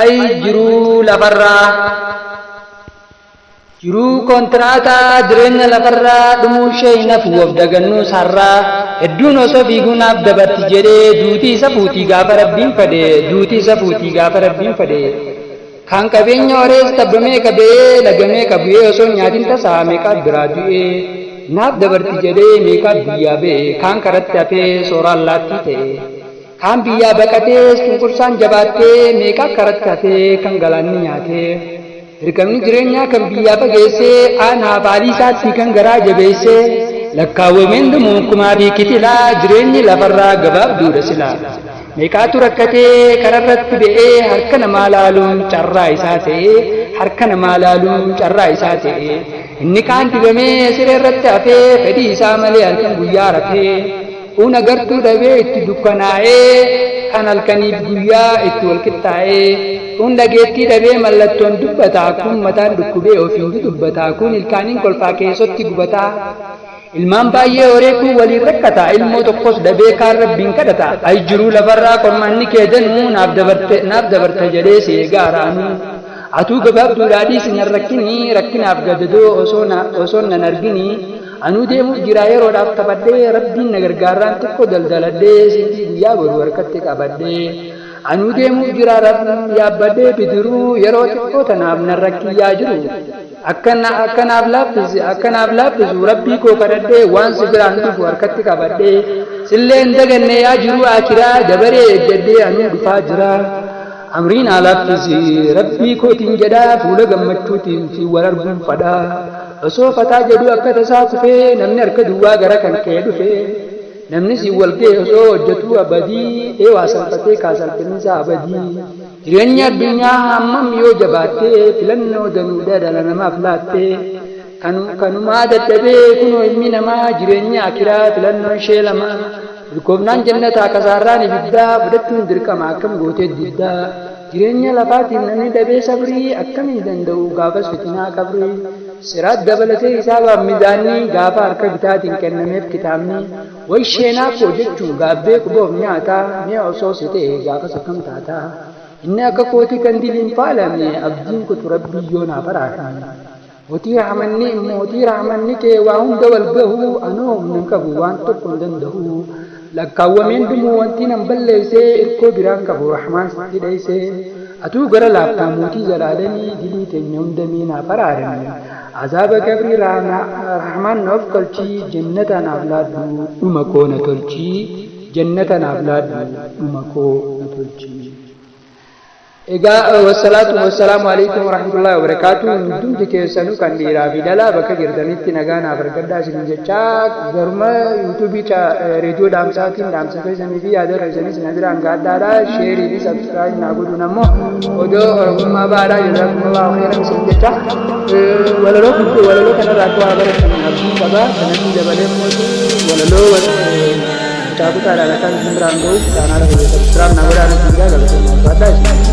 ay jiruu lafarraa jiruu kontiraataa jireenya lafarraa dhumuu ishee hin hafu of dagannuu sarraa hedduun osoo fiiguunaaf dabarti jedhee duutii isa fuutii gaafa rabbiin fedhe duutii isa fuutii gaafa rabbiin fedhe kan qabeenya horees tabbamee qabee lagamee qabee osoo nyaatiin tasaa meeqaaf biraa du'ee naaf dabarti jedhee meeqaaf biyyaa ba'e kan karatti hafee sooraan laattii ta'e kan biyyaa baqatees cunqursaan jabaattee meeqaaf karatti hafee kan galaanni nyaatee dirqamni jireenyaa kan biyyaa fageessee aanaa baalii isaatti kan garaa jabeessee lakkaawwameen dhumuu kumaa fi kitilaa jireenyi lafarraa gabaabduudha silaa meeqaatu rakkatee kararratti ba'ee harka namaa laaluun carraa isaa ta'ee harka namaa laaluun carraa isaa ta'ee inni kaan dibamee sireerratti hafee fedhii isaa malee halkan guyyaa rafee una gartuu dhabee itti dukkanaa'ee kan halkaniif guyyaa itti wal qixxaa'ee kun dhageettii dhabee mallattoon dubbataa kun mataan dhukkubee ofiin dubbataa kun ilkaaniin kolfaa keessatti gubataa ilmaan baay'ee horee kun waliin rakkataa ilmoo tokkos dhabee kaan rabbiin kadhata ay jiruu lafarraa qormaanni kee danuu naaf dabarte jedhee si eegaaraanuu atuu gabaabduudhaadhii sinan rakkinii rakkinaaf gadadoo osoo nan arginii anuu deemuuf jira yeroodhaaf taphadhee rabbiin na gargaaraan xiqqoo daldaladhee sintii guyyaa boru harkatti qabadhee anuu deemuuf jira rabbiin yaabbadhee bidiruu yeroo xiqqoo tanaaf nan rakkiyyaa jiru akkanaaf laaffisu rabbii koo kadhadhee waan si biraan dhufu harkatti qabadhee silleen daganne yaa jiru akiraa dabaree eeggadhee anuu dhufaa jira amriin alaaffisi rabbii kootiin jedhaa fuula gammachuutiin si wal arguun fadhaa osoo fataa jedhu akka tasaa kufee namni harka duwwaa gara kan kee dhufee namni si wal ga'e osoo hojjetu abadii dheewaa salphatee kaasalfinisa abadii jireenya addunyaa hammam yoo jabaattee filannoo danuudha dhala namaaf laattee kanumaa dadhabee kunoo ilmi namaa jireenya akiraa filannoo ishee lamaa bilkoofnaan jannataa kasaarraan ibiddaa fudhachuun dirqama akkam gootee diddaa jireenya lafaatiin namni dhabee sabrii akkamiin danda'u gaafas fitinaa qabrii siraat dabalatee hisaabaaf mizaanni gaafa harka bitaatiin kennameef kitaabni way sheenaaf hoo jechuun gaabbee quboof nyaataa mi'a osoo si ta'e gaafas akkam taataa inni akka kootii kan diliin faalame abdiin kutu rabbii yoo naaf araarame mootii rahmanni kee waa hunda wal gahu anoo humna qabu waan tokko hin danda'u lakkaawwameen dhumuu wanti nan balleessee irkoo biraan qabu rahmaan sitti dheessee atuu gara laaftaa mootii jalaalanii dilii teenya hunda miinaaf araarame azaaba gabrii rahmaan naaf tolchii jannata naaf laaddu dhuma koo na tolchii jannata naaf laaddu dhuma koo na tolchii. Egaa wassalaatu wassalaamu alaikum warahmatullahi wabarakatuh hundumti keessanuu kan dhiiraa fi dhalaa bakka jirtanitti nagaa naaf argadhaa isin jechaa garuma yuutuubii reediyoo dhaamsaatiin dhaamsa keessanii fi yaada keessanii isin biraan gaadhaadha sheerii fi sabskiraayib naa godhuun ammoo odoo oromummaa baadhaa jazakumullahu khairan isin jechaa walaloo kanarraa akka waa baratan abdii qabaa kanatti dabalee mootu walaloo kutaadhaan akkaan isin biraan ga'uuf chaanaala kiyya sabskiraayib naa godhaa isin jechaa galatoomaa baadhaa isin